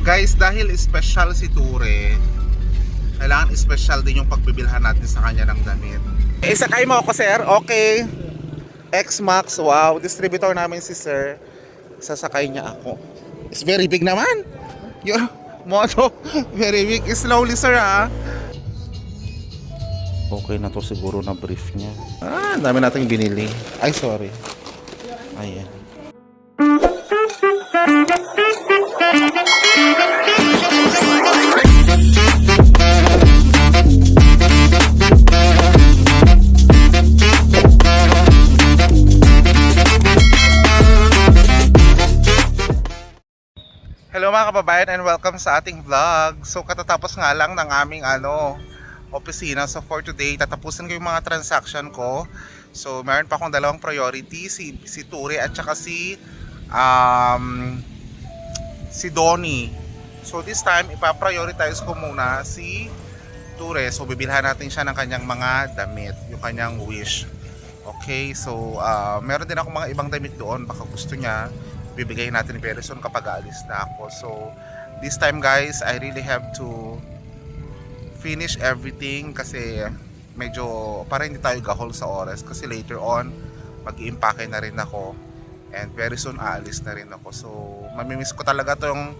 Guys, dahil special si Ture, kailangan special din yung pagbibilhan natin sa kanya ng damit. Isakay mo ako, sir. Okay. X-Max, wow. Distributor namin si sir. Sasakay niya ako. It's very big naman. Your moto, very big. Slowly, sir, ha. Okay na to siguro na brief niya. Ang dami nating binili. Ay, sorry. Ayan. Hello mga kababayan and welcome sa ating vlog. So katatapos nga lang ng aming opisina. So for today, tatapusin ko yung mga transaction ko. So meron pa akong dalawang priority, si Ture at saka si Donnie. So this time, ipa-prioritize ko muna si Ture. So bibilhan natin siya ng kanyang mga damit, yung kanyang wish. Okay, so meron din ako mga ibang damit doon, baka gusto niya. Bibigay natin ni Perison kapag aalis na ako. So this time guys, I really have to finish everything kasi medyo para hindi tayo gahol sa oras, kasi later on mag-i-impake na rin ako and very soon aalis na rin ako. So mamimiss ko talaga tong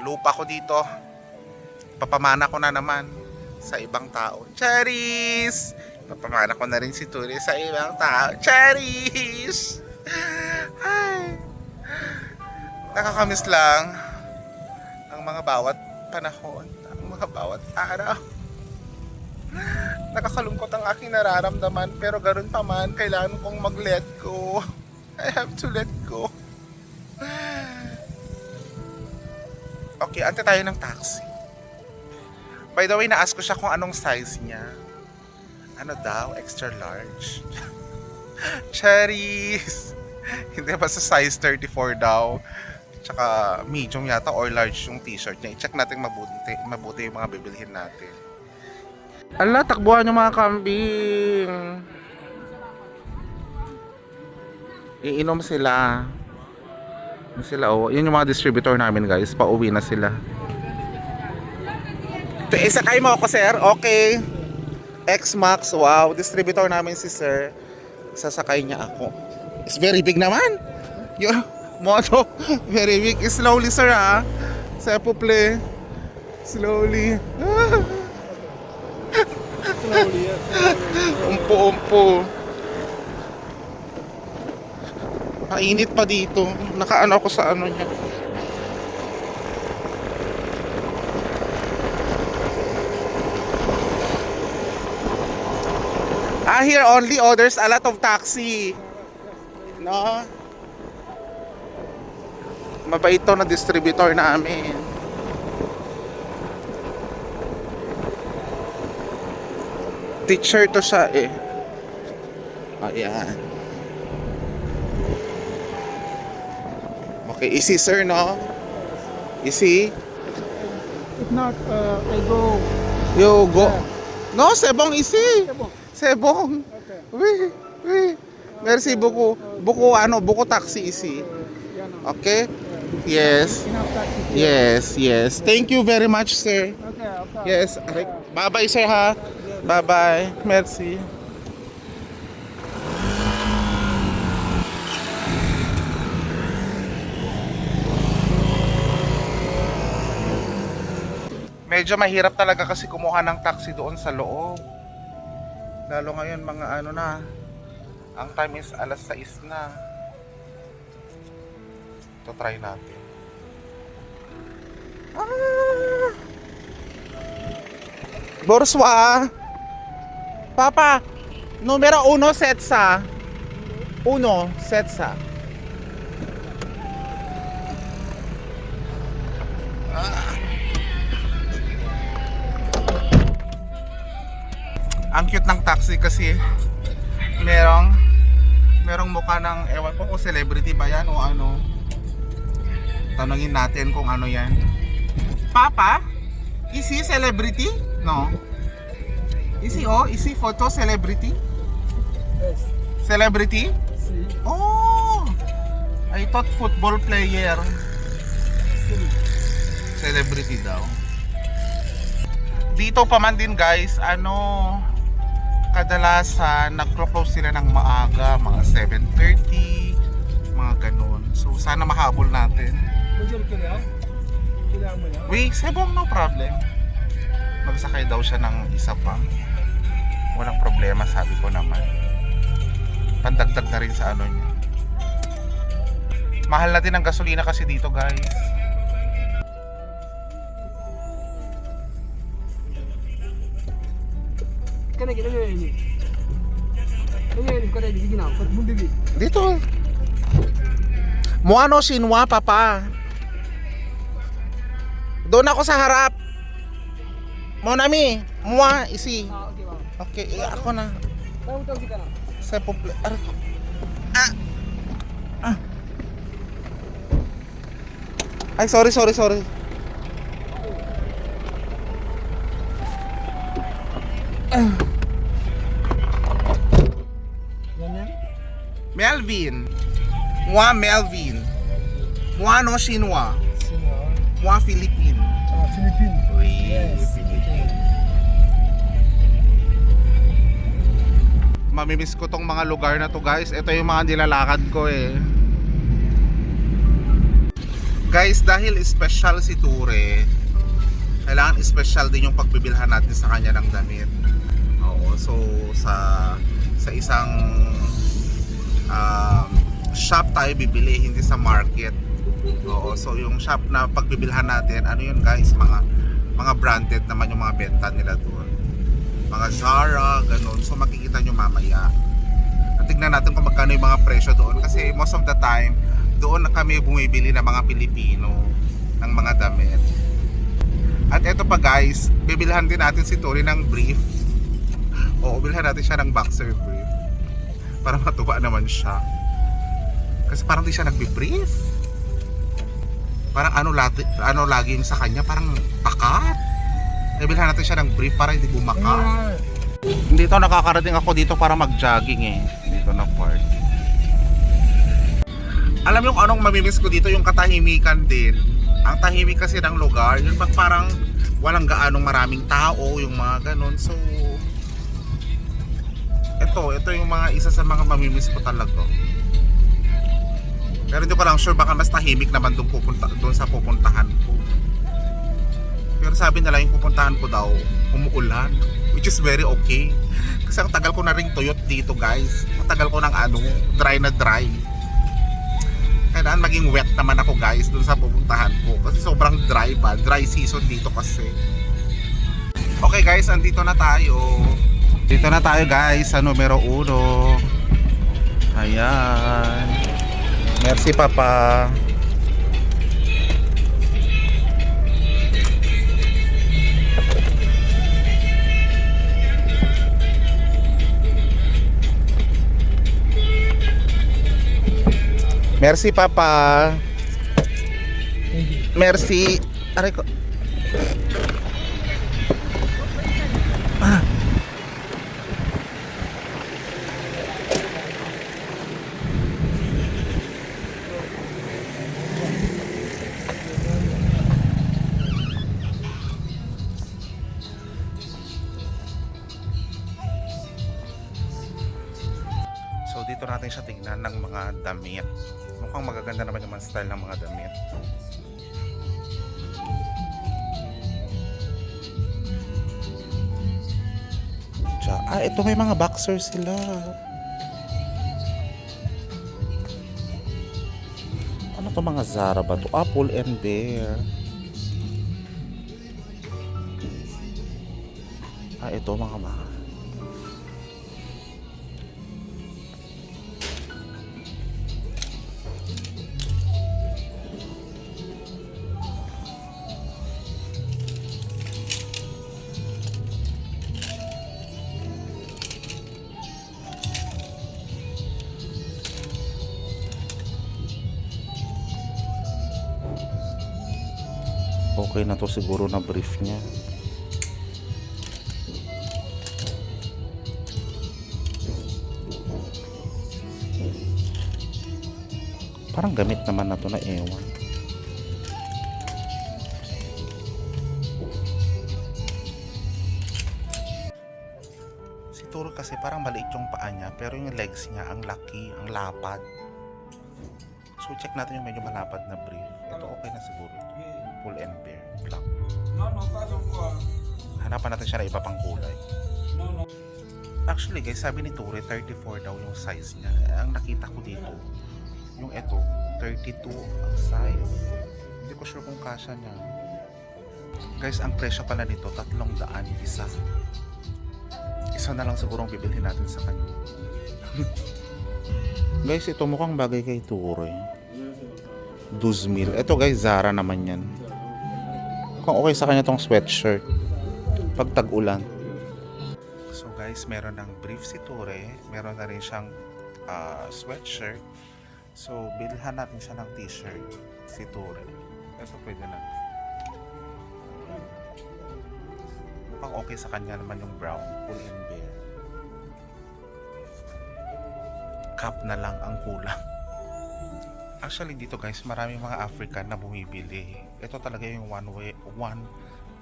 lupa ko dito. Papamana ko na naman sa ibang tao. Cherries! Papamana ko na rin si Ture sa ibang tao. Cherries! Ay! Nakakamiss lang ang mga bawat panahon, ang mga bawat araw. Nakakalungkot ang aking nararamdaman, pero ganoon pa man, kailangan kong mag-let go. I have to let go. Okay, ante tayo ng taxi. By the way, na-ask ko siya kung anong size niya. Ano daw? Extra large. Cherries! Hindi ba sa size 34 daw? Tsaka medium yata or large yung t-shirt niya. I-check natin mabuti yung mga bibilhin natin. Ala, takbuhan yung mga kambing. Iinom sila. Yun yung mga distributor namin guys. Pauwi na sila. Isakay mo ako, sir. Okay. X-Max, wow. Distributor namin si sir. Sasakay niya ako. It's very big naman. Your moto, very big. Slowly, sir, ha. Sa puple. Slowly. Slowly, yes. Umpo. Mainit pa dito. Nakaano ako sa ano niya. Here only orders a lot of taxi. No? Mabait to na distributor namin. Teacher to siya eh. Ayan. Okay, easy sir, no? Easy? If not, I go. You go. No, Sebong easy. Sebong. Sebong. Okay. Oui. Merci beaucoup. Buko taxi easy. Okay? Yes. Enough taxi. Yes. Thank you very much, sir. Okay, I'll come. Yes. Bye-bye, sir, ha. Bye-bye. Merci. Medyo mahirap talaga kasi kumuha ng taxi doon sa loob. Lalo ngayon mga ano na. Ang time is alas 6 na. Ito try natin. Borswa. Papa, numero 1 setsa. 1 setsa. Ang cute ng taxi kasi merong mukha ng, ewan ko kung celebrity ba yan o ano. Tanungin natin kung ano yan. Papa, is he celebrity? No. Is he photo celebrity? Yes. Celebrity? See. Oh! I thought football player. See. Celebrity daw. Dito pa man din guys, kadalasan nagclose sila ng maaga, mga 7:30, mga ganun. So sana mahabol natin. Wait, sebong no problem. Magsakay daw siya ng isa pa. Walang problema, sabi ko naman. Pandagdag na rin sa ano niya. Mahal na din ang gasolina kasi dito guys. Dito. Muano Shinwa, papa. Doon ako sa harap. Monami, mua isi. Okay, ako na. Sa pople. Ay, sorry. Melvin. Mua Melvin. Mua no Shinwa. Mua Philippine. Philippine. Uy, Yes. Philippine. Mamimiss ko tong mga lugar na to guys. Ito yung mga nilalakad ko eh. Guys, dahil special si Ture, kailangan special din yung pagbibilhan natin sa kanya ng damit. Oo, so sa isang shop tayo bibili, hindi sa market. Oo, so yung shop na pagbibilhan natin, ano yun guys, mga branded naman yung mga benta nila doon. Mga Zara, ganun. So makikita nyo mamaya. At tignan natin kung magkano yung mga presyo doon. Kasi most of the time, doon na kami bumibili ng mga Pilipino ng mga damit. At eto pa guys, bibilhan din natin si Tori ng brief. Oo, bilhan natin siya ng boxer brief. Para matuwa naman siya. Kasi parang di siya nagbi-brief. Parang ano laging sa kanya, parang takat. Bilhan natin siya ng brief para hindi bumaka. Dito nakakarating ako dito para mag-jogging eh. Dito na part. Alam mo kung anong mamimiss ko dito, yung katahimikan din. Ang tahimik kasi ng lugar, yun pag parang walang gaanong maraming tao, yung mga ganun. So ito yung mga isa sa mga mamimiss ko talaga. Pero hindi ko lang sure, baka mas tahimik naman doon sa pupuntahan ko. Pero sabi nila yung pupuntahan ko daw, umuulan, which is very okay. Kasi ang tagal ko na ring tuyot dito guys. Ang tagal ko ng dry na dry. Kailangan maging wet naman ako guys dun sa pupuntahan ko. Kasi sobrang dry pa. Dry season dito kasi. Okay guys, andito na tayo. Dito na tayo guys sa numero 1. Ayan. Merci papa. Merci papa. Merci. Aray ko. So dito natin siya tingnan ng mga damit. Mukhang magaganda naman yung mga style ng mga damit. Ito may mga boxers sila. Ano to, mga Zara ba to? Apple and Bear. Ito mga okay na to siguro na brief niya. Parang gamit naman na to na ewan. Turo kasi parang maliit yung paa niya, pero yung legs niya, ang laki, ang lapad. So, check natin yung medyo malapad na brief. Ito okay na siguro. Pull and bear, black. Hanapan natin siya na iba pang kulay. Actually guys, sabi ni Ture, 34 daw yung size niya. Ang nakita ko dito, yung ito, 32 ang size. Hindi ko sure kung kasya niya. Guys, ang presyo pala nito, 300 isa. Isa na lang siguro ang bibilhin natin sa kanya. Guys, ito mukhang bagay kay Ture. 2,000. Ito guys, Zara naman yan. Mukhang okay sa kanya tong sweatshirt. Pag tag-ulan. So guys, meron ng brief si Ture. Meron na rin siyang sweatshirt. So, bilhan natin siya ng t-shirt si Ture. Ito pwede na. Mukhang okay sa kanya naman yung brown. Pull and bear. Cap na lang ang kulang. Actually dito guys, maraming mga African na bumibili. Ito talaga yung one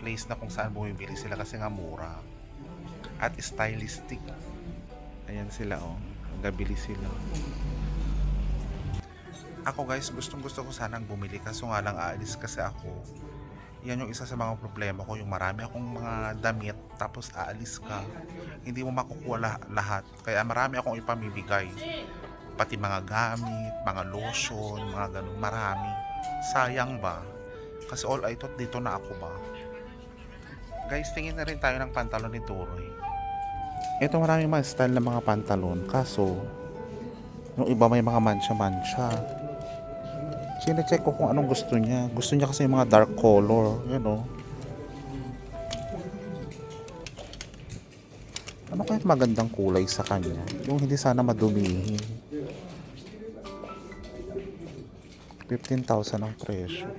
place na kung saan bumibili sila kasi nga mura. At stylistic. Ayan sila oh. Gabili sila. Ako guys, gustong gusto ko sanang bumili kaso nga lang aalis kasi ako. Yan yung isa sa mga problema ko, yung marami akong mga damit tapos aalis ka. Hindi mo makukuha lahat. Kaya marami akong ipamibigay. Pati mga gamit, mga lotion, mga ganun, marami. Sayang ba? Kasi all I thought dito na ako ba? Guys, tingin na rin tayo ng pantalon ni Turoy. Ito maraming mga style ng mga pantalon. Kaso, yung iba may mga mancha-mancha. Sine-check ko kung anong gusto niya. Gusto niya kasi yung mga dark color. Yan o. Ano kaya magandang kulay sa kanya? Yung hindi sana madumihin. 15,000 ang presyo.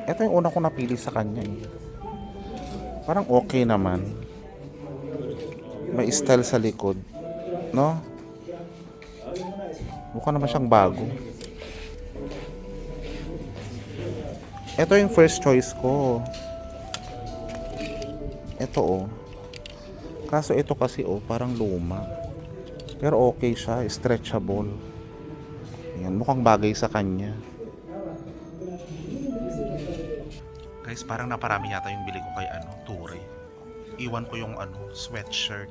Ito yung una ko napili sa kanya eh. Parang okay naman. May style sa likod. No? Mukha naman siyang bago. Ito yung first choice ko. Ito oh. Kaso ito kasi oh, parang luma. Pero okay siya, stretchable. Yan, mukhang bagay sa kanya. Guys, parang naparami yata yung bili ko kay Ture. Iwan ko yung sweatshirt.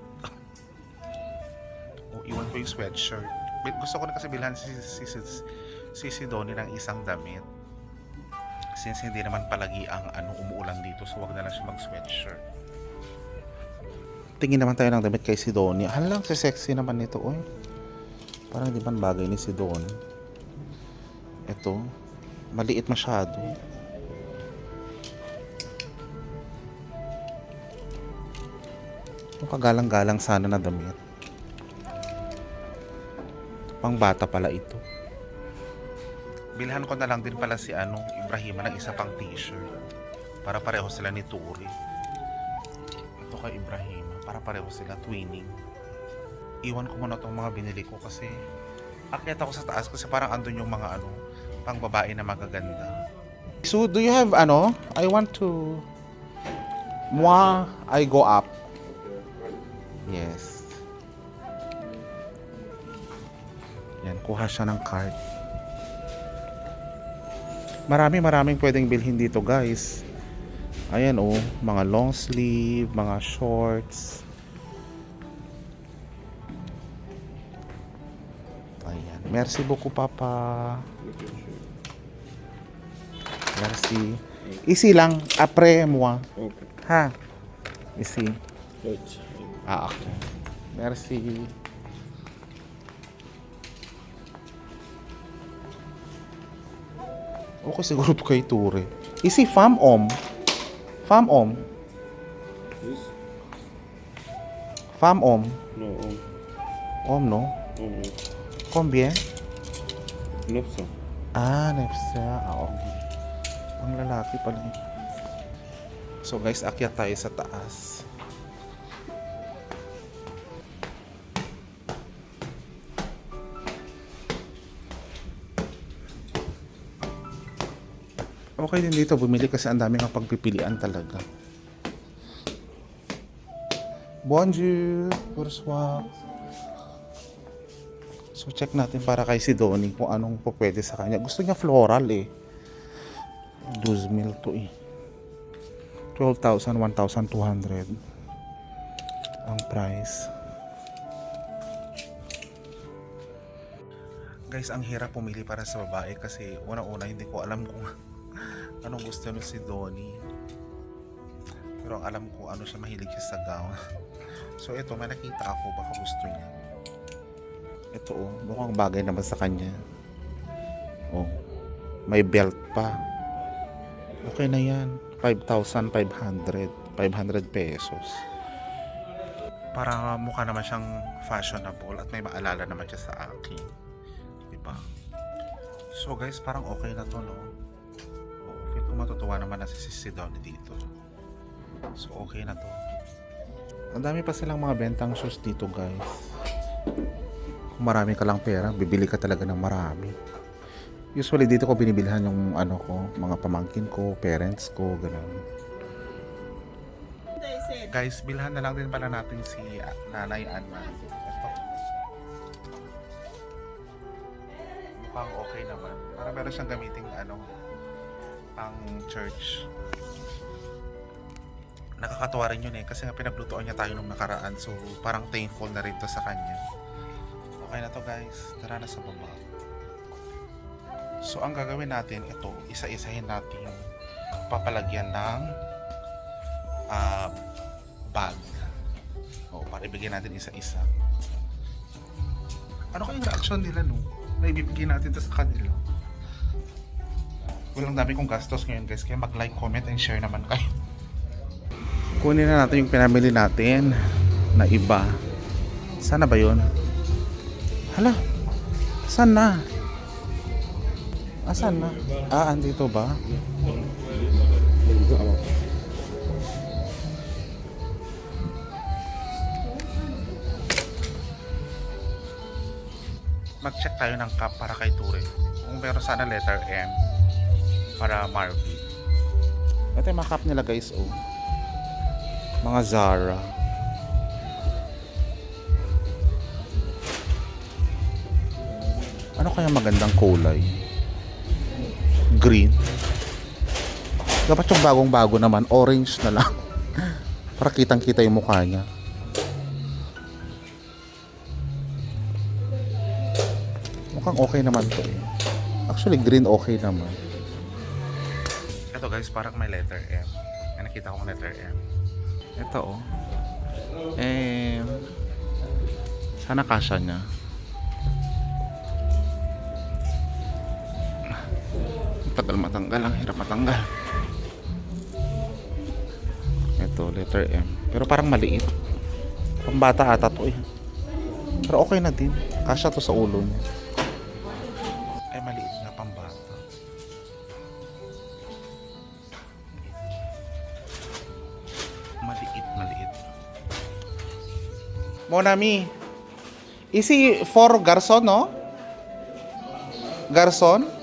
Iwan ko yung sweatshirt. Gusto ko na kasi bilhan si Donnie ng isang damit. Since hindi naman palagi ang umuulan dito, so wag na lang siya mag-sweatshirt. Tingin naman tayo ng damit kay si Donnie. Halang si sexy naman nito, oy. Parang di man bagay ni si Donnie. Ito, maliit masyado. Yung kagalang-galang sana na damit. Pang bata pala ito. Bilhan ko na lang din pala si Ibrahima ng isa pang t-shirt. Para pareho sila ni Ture. Ito kay Ibrahima. Para pareho sila, twinning. Iwan ko muna itong mga binili ko kasi akyat ako sa taas kasi parang andun yung mga pang babae na magaganda. So, do you have I want to I go up. Yes. Yan, kuha siya ng card. Maraming pwedeng bilhin dito, guys. Ayan oh, mga long sleeve, mga shorts. Ayan. Merci beaucoup, Papa. Merci. Isi lang, après moi. Okay. Ha? Isi. Wait. Okay. Merci. Okay siguro to kay Ture. Isi femme homme. Femme homme. This? Femme homme. No. Homme, no? No. Combien? 900. Ah, nefsa. Okay. Ang lalaki pala. So guys, akyat tayo sa taas. Okay din dito bumili kasi ang daming ang pagpipilian talaga. Bonjour, bonsoir. So check natin para kay si Donnie kung anong po pwede sa kanya. Gusto niya floral eh. 12,000 to eh. 12,000, 1,200 ang price. Guys, ang hirap pumili para sa babae kasi una-una hindi ko alam kung anong gusto niya si Donnie. Pero ang alam ko ano siya, mahilig siya sa gown. So ito, may nakita ako, baka gusto niya. Ito oh, mukhang bagay naman sa kanya. Oh, may belt pa. Okay na yan. 5,500. 500 pesos. Para mukha naman siyang fashionable at may maalala naman siya sa akin. Diba? So guys, parang okay na to, no? Oh, feel ko matutuwa naman na si Donnie dito. So okay na to. Ang dami pa silang mga bentang shoes dito, guys. Kung marami ka lang pera, bibili ka talaga ng marami. Usually dito ko binibilhan yung ano ko, mga pamangkin ko, parents ko, gano'n. Guys, bilhan na lang din pala natin si Nanay Anna. Ito. Mukhang okay naman. Para meron siyang gamiting ano, pang church. Nakakatuwa rin yun eh, kasi nga pinaglutoan niya tayo nung nakaraan. So, parang thankful na rin to sa kanya. Okay na to guys, tara na sa baba. So ang gagawin natin ito, isa-isahin natin yung papalagyan ng bag. O, para ibigay natin isa-isa. Ano kayong reaction nila no? Na ibibigay natin ito sa kanila. Walang dami kong gastos ngayon guys, kaya mag-like, comment, and share naman kayo. Kunin na natin yung pinamili natin na iba. Sana ba yun? Hala, saan na? Saan na? Andito ba? Mag-check tayo ng cup para kay Ture. Kung meron sana letter M para Marvin. Ito yung mga cup nila guys, oh. Mga Zara. Ano kaya magandang kulay? Green. Dapat yung bagong-bago naman, orange na lang. Para kitang-kita yung mukha niya. Mukhang okay naman to eh. Actually, green okay naman. Ito guys, parang may letter M. May nakita kong letter M. Ito oh. Sana kasya niya. Tagal matanggal, ang hirap matanggal. Ito, letter M. Pero parang maliit. Pambata ata to eh. Pero okay na din. Kasya to sa ulo niya. Ay, maliit nga pambata. Maliit. Monami. Isi for garson, no? Garson?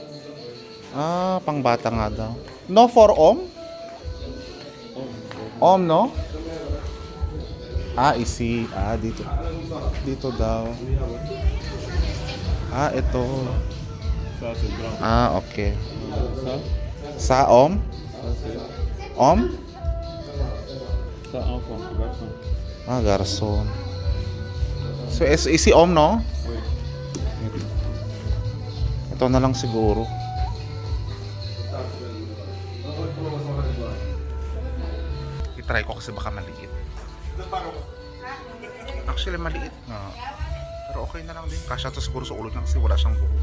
Pangbata nga daw. No for Om? Om, no? Isi. Dito. Dito daw. Ito. Okay. Sa Om? Om? Sa enfant, garçon. Garson. So, isi Om, no? Ito na lang siguro. I-try ko kasi baka maliit. Actually, maliit nga. Pero okay na lang din. Kasya to siguro sa ulo niya kasi wala siyang buhok.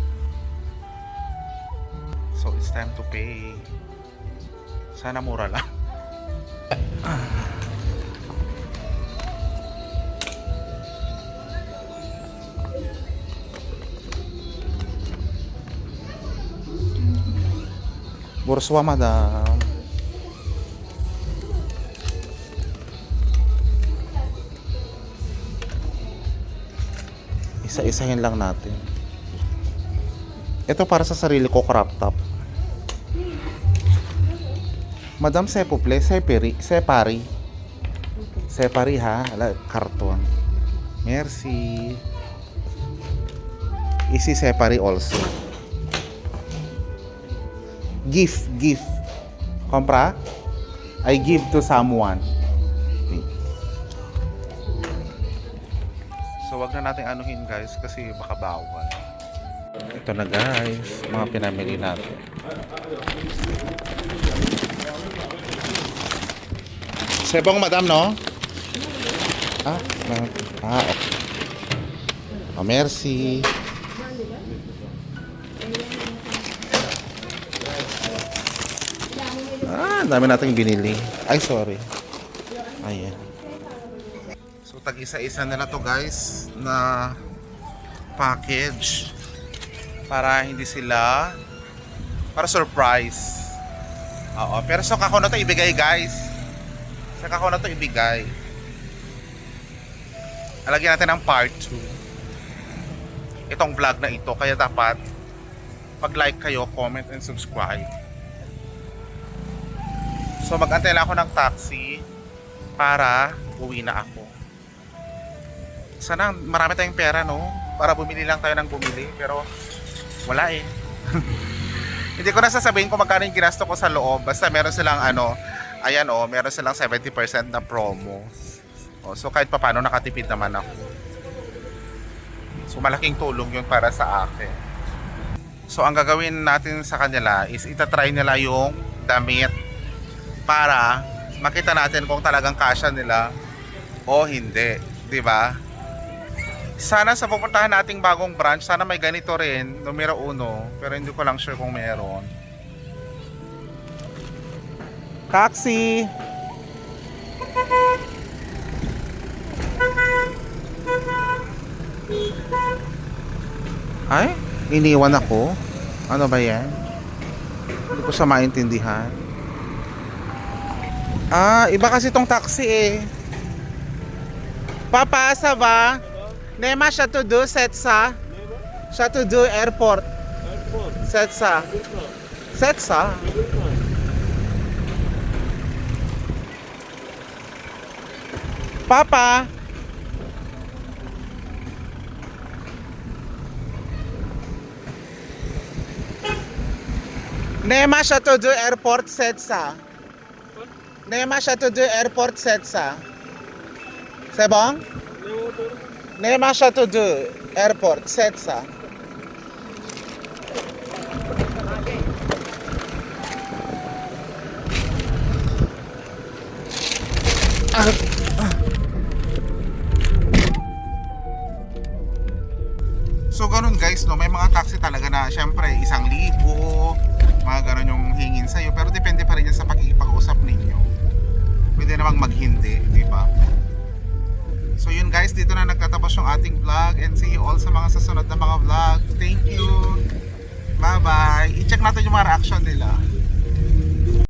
So, it's time to pay. Sana mura lang. Bonsoir, madam. Isa-isahin lang natin. Ito para sa sarili ko, crop top. Madam, s'il vous plaît, c'est pari. Separate ha, ala, karton. Merci. Easy separate also. Gift. Kompra? I give to someone. So wag na natin anuhin guys kasi baka bawal. Ito na guys, mga pinamili natin. Sebong madam no? Okay. Oh, merci. Ang dami nating binili. Ay, sorry. Ayan. So, tag-isa-isa na to guys na package para hindi sila para surprise. Oo, pero sa kako na to ibigay guys. Sa kako na to ibigay. Alagyan natin ng part 2 itong vlog na ito, kaya dapat pag-like kayo, comment and subscribe. So mag-antay lang ako ng taxi para uwi na ako. Sana marami tayong pera no, para bumili lang tayo ng bumili, pero wala eh. Hindi ko na sasabihin kung magkano yung ginasto ko sa loob, basta meron silang ayan meron silang 70% na promo. So kahit papaano nakatipid naman ako. So malaking tulong yun para sa akin. So ang gagawin natin sa kanila is itatry nila yung damit para makita natin kung talagang kasya nila o hindi, di ba? Sana sa pupuntahan nating bagong branch, sana may ganito rin, numero 1, pero hindi ko lang sure kung meron. Taxi! Ay, iniwan ako. Ano ba yan? Hindi ko siya maintindihan. Iba kasi tong taxi eh. Papa, ça va? Nema Chateau Setsa. Chateau Airport. Setsa. Setsa? Papa! Nema Chateau Airport Setsa. Nema Chateau Airport Setsa. C'est bon? Nema Chateau Airport Setsa. So ganun guys, no, may mga taxi talaga na syempre 1,000, mga ganun yung hingin sa'yo, pero depende pa rin yan sa pag-iipag-usap ninyo. Pwede namang maghindi, di ba? So yun guys, dito na nagtatapos yung ating vlog, and see you all sa mga susunod na mga vlog. Thank you. Bye bye. I-check natin yung mga reaction nila.